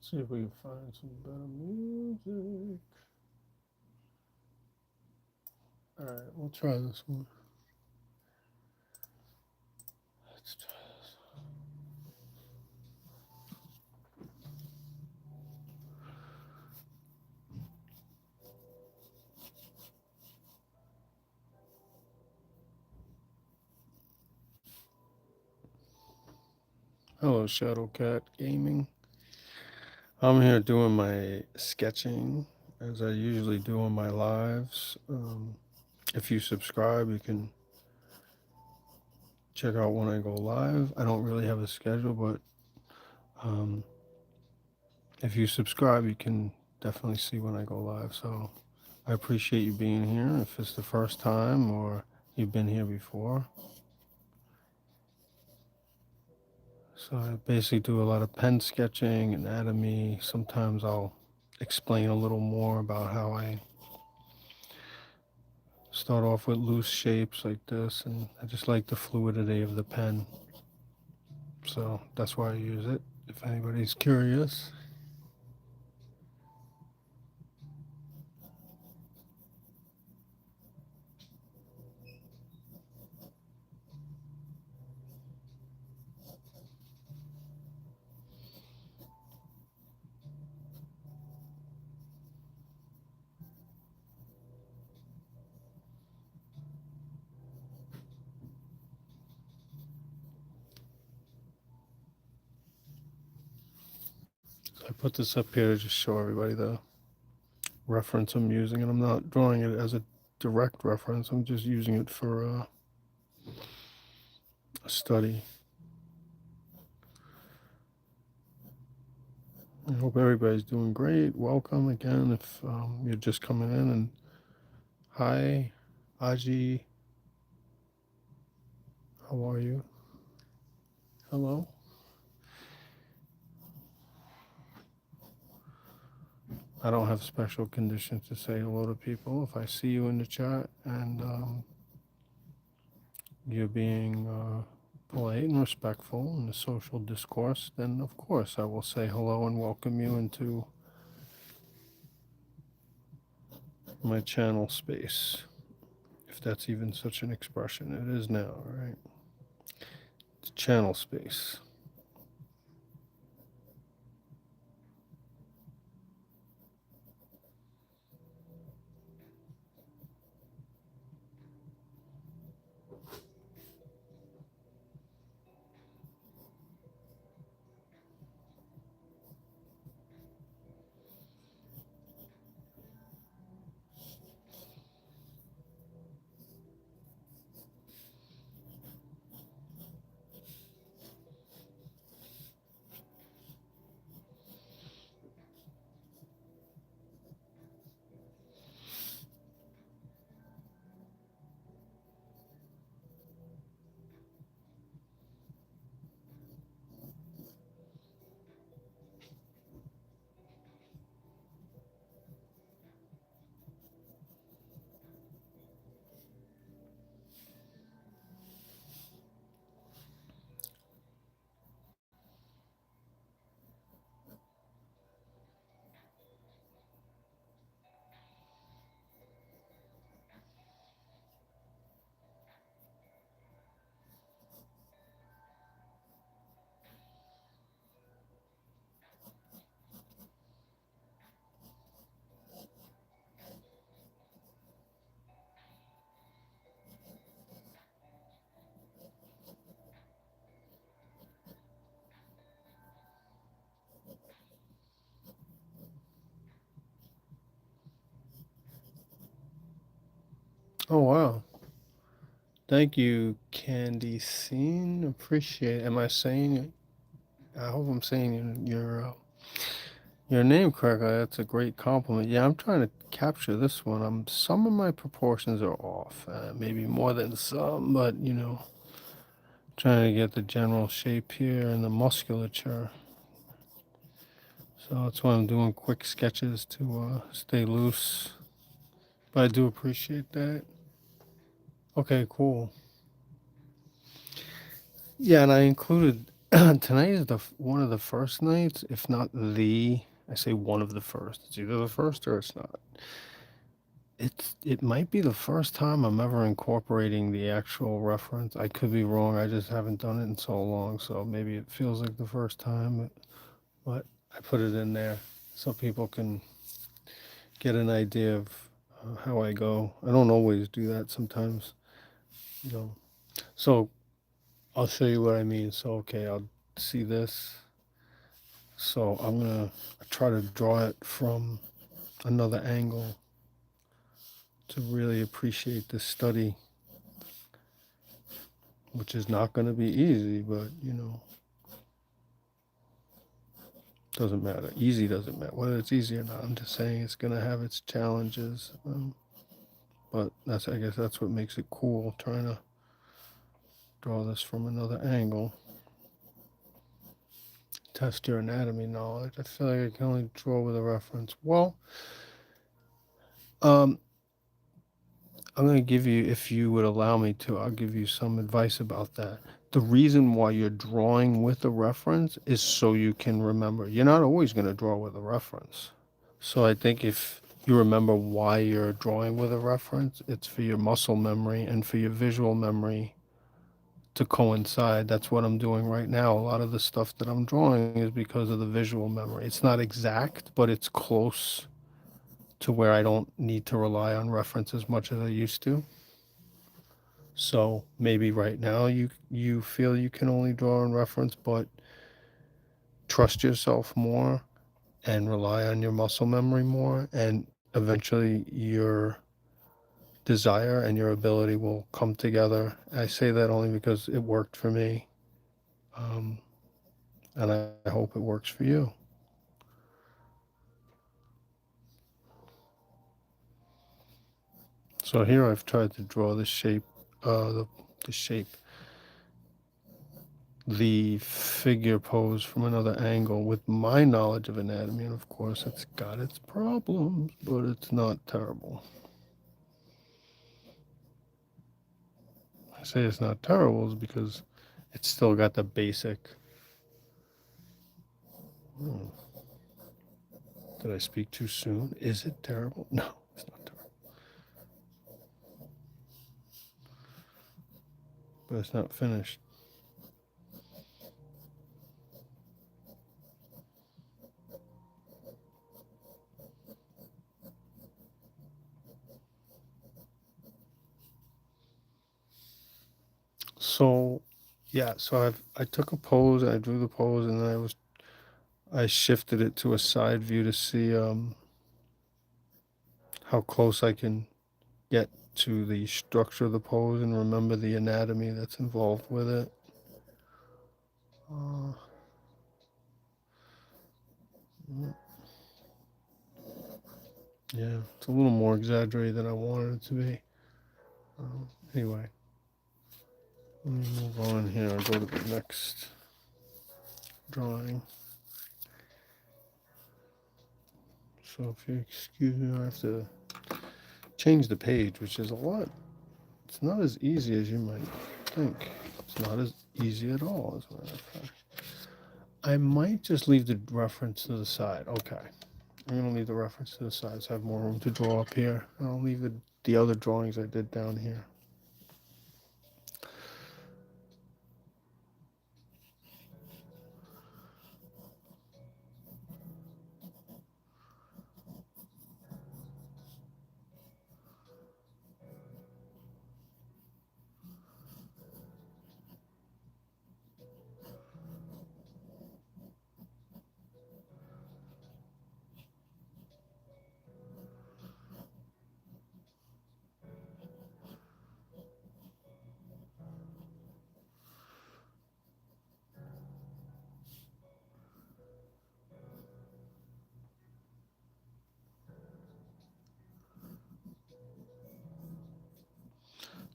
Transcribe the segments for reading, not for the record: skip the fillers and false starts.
See if we can find some better music. All right, we'll try this one. Let's try this. Hello, Shadowcat Gaming. I'm here doing my sketching as I usually do on my lives. If you subscribe, you can check out when I go live. I don't really have a schedule, but um, if you subscribe, you can definitely see when I go live. So I appreciate you being here. If it's the first time or you've been here before. So I basically do a lot of pen sketching, anatomy. Sometimes I'll explain a little more about how I start off with loose shapes like this, and I just like the fluidity of the pen. So that's why I use it, if anybody's curious. So I put this up here to just show everybody the reference I'm using, and I'm not drawing it as a direct reference. I'm just using it for a study. I hope everybody's doing great. Welcome again if you're just coming in. And hi, Aji. How are you? Hello. I don't have special conditions to say hello to people. If I see you in the chat and you're being polite and respectful in the social discourse, then of course I will say hello and welcome you into my channel space, if that's even such an expression. It is now, right? It's channel space. Oh, wow. Thank you, Candy Scene. Appreciate it. Am I saying it? I hope I'm saying your name correctly. That's a great compliment. Yeah, I'm trying to capture this one. Some of my proportions are off, maybe more than some, but trying to get the general shape here and the musculature. So that's why I'm doing quick sketches to stay loose. But I do appreciate that. Okay, cool. Yeah, and I included Tonight is one of the first nights, if not the. I say one of the first. It's either the first or it's not. It might be the first time I'm ever incorporating the actual reference. I could be wrong. I just haven't done it in so long, so maybe it feels like the first time. But I put it in there so people can get an idea of how I go. I don't always do that. Sometimes, you know. So I'll show you what I mean. So okay, I'll see this. So I'm gonna try to draw it from another angle to really appreciate this study, which is not going to be easy, but doesn't matter. Easy doesn't matter. Whether it's easy or not, I'm just saying it's going to have its challenges. But I guess that's what makes it cool, trying to draw this from another angle. Test your anatomy knowledge. I feel like I can only draw with a reference. Well, um, I'm going to give you, if you would allow me to, I'll give you some advice about that. The reason why you're drawing with a reference is so you can remember. You're not always going to draw with a reference. So I think if you remember why you're drawing with a reference, it's for your muscle memory and for your visual memory to coincide. That's what I'm doing right now. A lot of the stuff that I'm drawing is because of the visual memory. It's not exact, but it's close to where I don't need to rely on reference as much as I used to. So maybe right now you feel you can only draw on reference, but trust yourself more and rely on your muscle memory more, and eventually your desire and your ability will come together. I say that only because it worked for me, and I hope it works for you. So here I've tried to draw the shape, the shape, the figure pose from another angle with my knowledge of anatomy, and of course it's got its problems, but it's not terrible. I say it's not terrible is because it's still got the basic. Hmm, did I speak too soon? Is it terrible? No, it's not terrible. But it's not finished. So yeah, so I took a pose, I drew the pose, and then I shifted it to a side view to see how close I can get to the structure of the pose and remember the anatomy that's involved with it. Uh, yeah, it's a little more exaggerated than I wanted it to be. Anyway, let me move on here. I'll go to the next drawing. So if you excuse me, I have to change the page, which is a lot. It's not as easy as you might think. It's not as easy at all, as a matter of fact. I might just leave the reference to the side. Okay. I'm going to leave the reference to the side so I have more room to draw up here. And I'll leave the other drawings I did down here.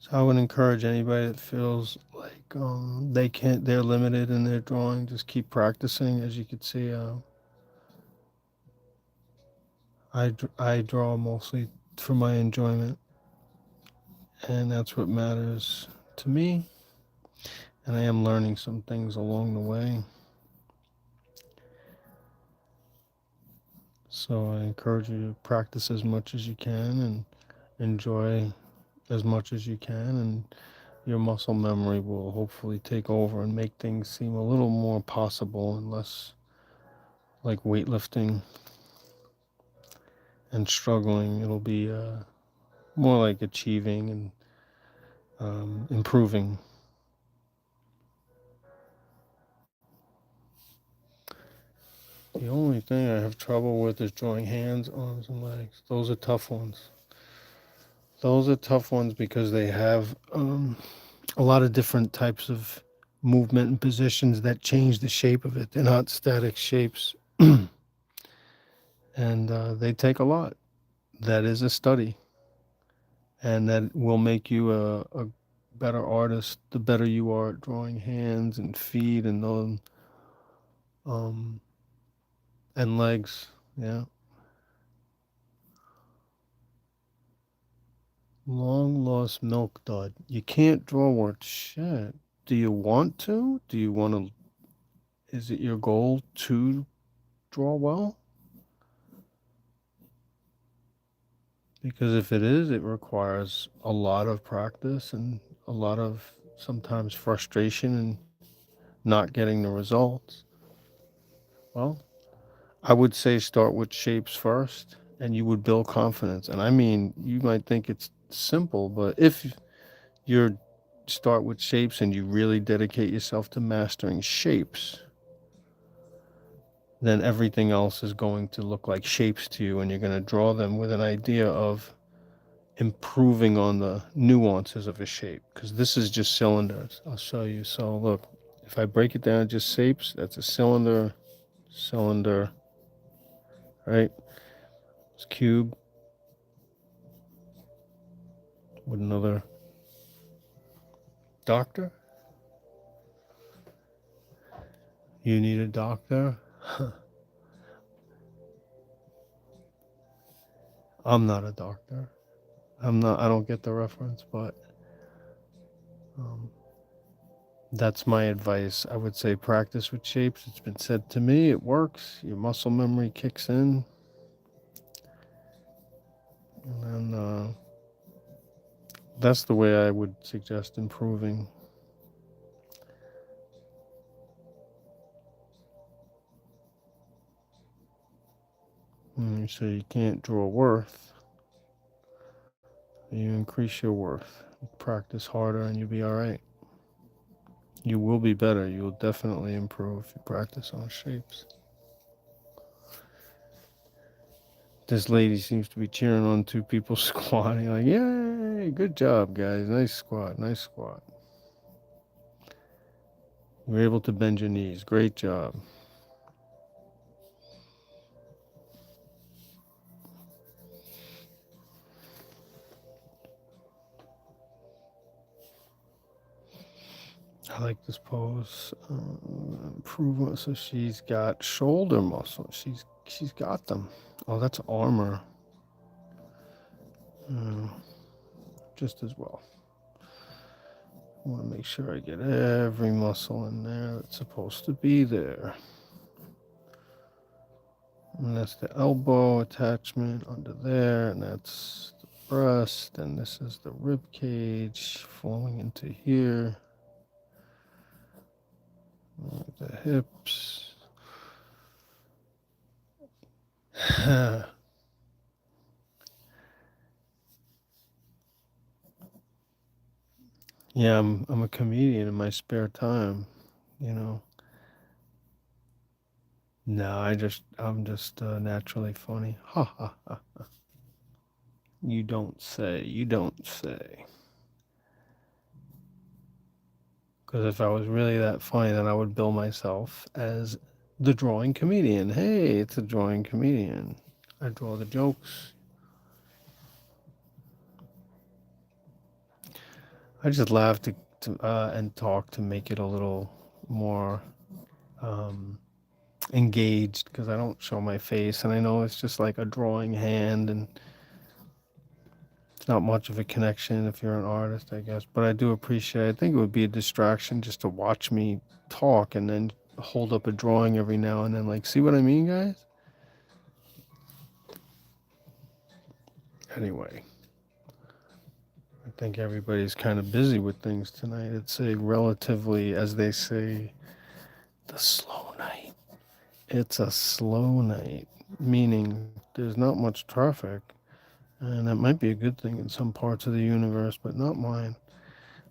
So I would encourage anybody that feels like they're limited in their drawing, just keep practicing. As you can see, I draw mostly for my enjoyment, and that's what matters to me. and I am learning some things along the way. So I encourage you to practice as much as you can and enjoy as much as you can, and your muscle memory will hopefully take over and make things seem a little more possible and less like weightlifting and struggling. It'll be more like achieving and improving. The only thing I have trouble with is drawing hands, arms, and legs. Those are tough ones. Those are tough ones because they have a lot of different types of movement and positions that change the shape of it. They're not static shapes, and they take a lot. That is a study, and that will make you a better artist the better you are at drawing hands and feet and those um, and legs. Yeah. Long lost milk dud. You can't draw words. Shit. Do you want to? Do you want to? Is it your goal to draw well? Because if it is, it requires a lot of practice and a lot of sometimes frustration and not getting the results. Well, I would say start with shapes first and you would build confidence. And I mean, you might think it's simple, but if you start with shapes and you really dedicate yourself to mastering shapes, then everything else is going to look like shapes to you and you're going to draw them with an idea of improving on the nuances of a shape, because this is just cylinders. I'll show you. So look, if I break it down just shapes, that's a cylinder, cylinder, right? It's cube with another doctor. You need a doctor? I'm not a doctor. I don't get the reference, but um, that's my advice. I would say practice with shapes. It's been said to me, it works. Your muscle memory kicks in. And then that's the way I would suggest improving. So you can't draw worth. You increase your worth. Practice harder and you'll be all right. You will be better. You will definitely improve if you practice on shapes. This lady seems to be cheering on two people squatting. Like, yay, good job, guys. Nice squat, nice squat. You were able to bend your knees. Great job. I like this pose. Improvement. So she's got shoulder muscle. She's got them. Oh, that's armor. Just as well. I want to make sure I get every muscle in there that's supposed to be there. And that's the elbow attachment under there, and that's the breast, and this is the rib cage flowing into here. The hips. Yeah, I'm a comedian in my spare time, you know. No, I'm just naturally funny. Ha ha ha. You don't say. You don't say. Because if I was really that funny, then I would bill myself as the drawing comedian. Hey, it's a drawing comedian. I draw the jokes. I just laugh to and talk to make it a little more um, engaged, because I don't show my face, and I know it's just like a drawing hand, and It's not much of a connection if you're an artist, I guess. But I do appreciate. I think it would be a distraction just to watch me talk and then hold up a drawing every now and then. Like, see what I mean, guys? Anyway, I think everybody's kind of busy with things tonight. It's a relatively, as they say, the slow night. It's a slow night, meaning there's not much traffic. And that might be a good thing in some parts of the universe, but not mine.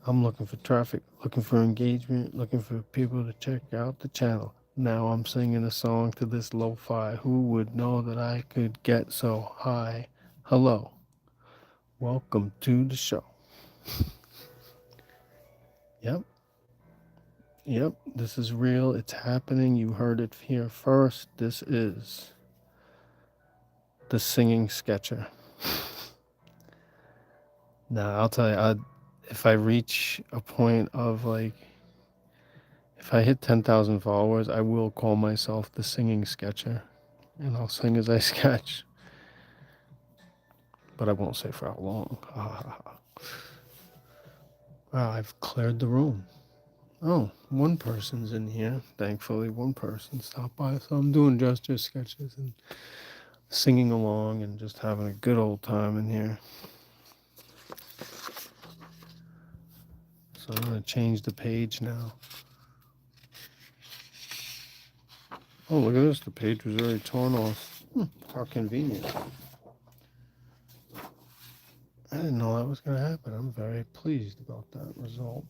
I'm looking for traffic, looking for engagement, looking for people to check out the channel. Now I'm singing a song to this lo-fi. Who would know that I could get so high? Hello, welcome to the show. Yep, yep, this is real. It's happening. You heard it here first. This is the Singing Sketcher. Now, I'll tell you, if I reach a point of like, if I hit 10,000 followers, I will call myself the Singing Sketcher. And I'll sing as I sketch. But I won't say for how long. Wow, I've cleared the room. Oh, one person's in here. Thankfully, one person stopped by. So I'm doing gesture sketches and singing along and just having a good old time in here. So I'm going to change the page now. Oh, look at this. The page was already torn off. How convenient. I didn't know that was going to happen. I'm very pleased about that result.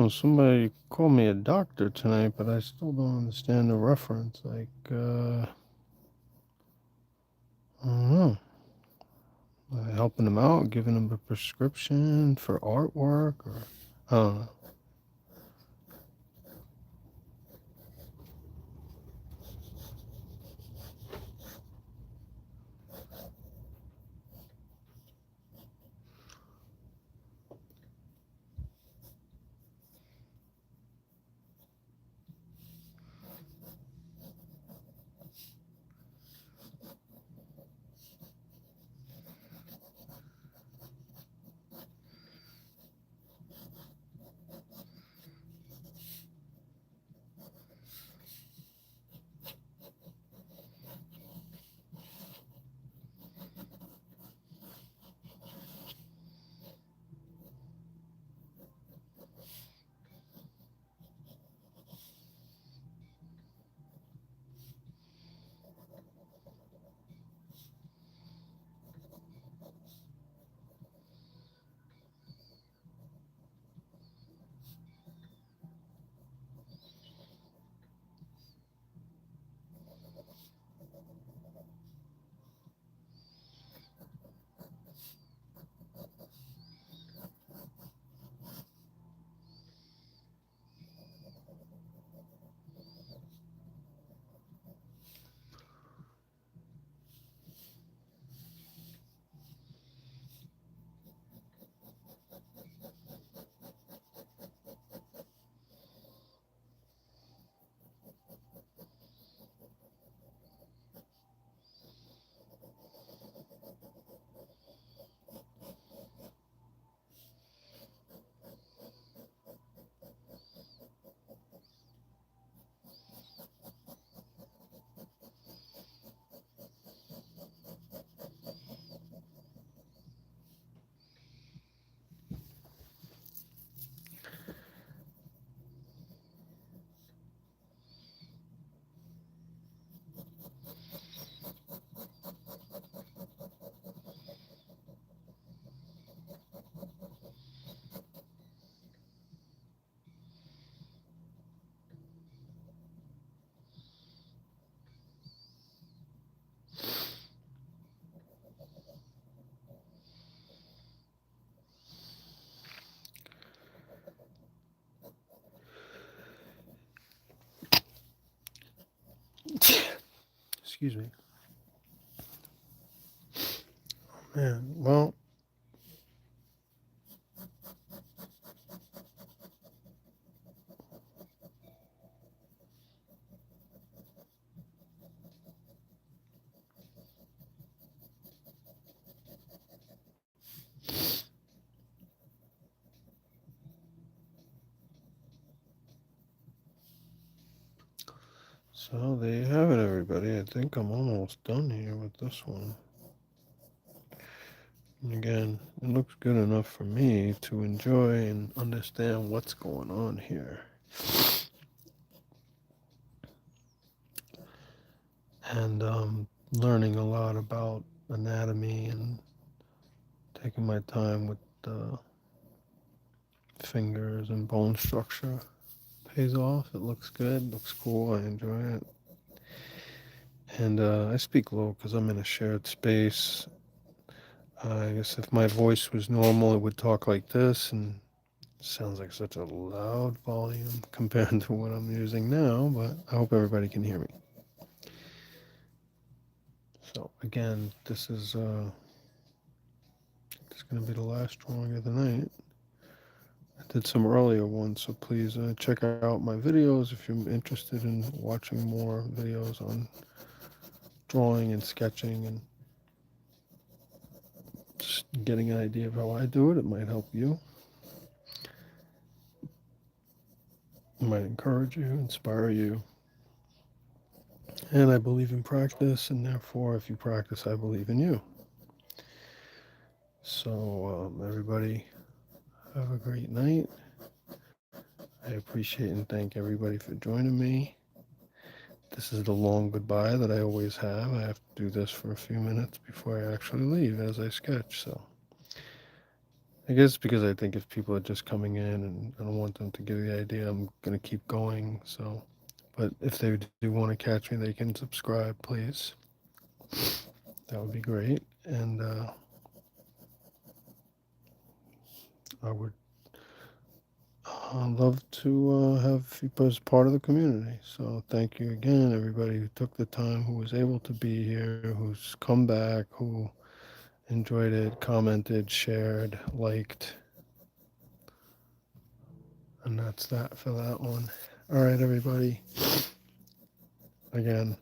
Somebody called me a doctor tonight, but I still don't understand the reference. Like, I don't know. Helping them out, giving them a prescription for artwork, or I don't know. Excuse me. Man, well, so there you have it, everybody. I think I'm almost done here with this one. And again, it looks good enough for me to enjoy and understand what's going on here. And learning a lot about anatomy and taking my time with the fingers and bone structure pays off. It looks good, looks cool. I enjoy it. And I speak low because I'm in a shared space. I guess if my voice was normal, it would talk like this, and it sounds like such a loud volume compared to what I'm using now, but I hope everybody can hear me. So again, this is going to be the last drawing of the night. I did some earlier ones, so please check out my videos if you're interested in watching more videos on drawing and sketching and just getting an idea of how I do it. It might help you. It might encourage you, inspire you. And I believe in practice, and therefore, if you practice, I believe in you. So, everybody, have a great night. I appreciate and thank everybody for joining me. This is the long goodbye that I always have. I have to do this for a few minutes before I actually leave as I sketch. So, I guess because I think if people are just coming in and I don't want them to get the idea, I'm going to keep going. So, but if they do want to catch me, they can subscribe, please. That would be great. And I would love to have you as part of the community. So thank you again, everybody who took the time, who was able to be here, who's come back, who enjoyed it, commented, shared, liked. And that's that for that one. All right, everybody. Again,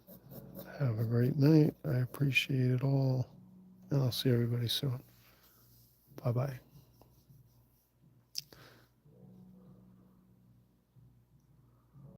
have a great night. I appreciate it all. And I'll see everybody soon. Bye bye.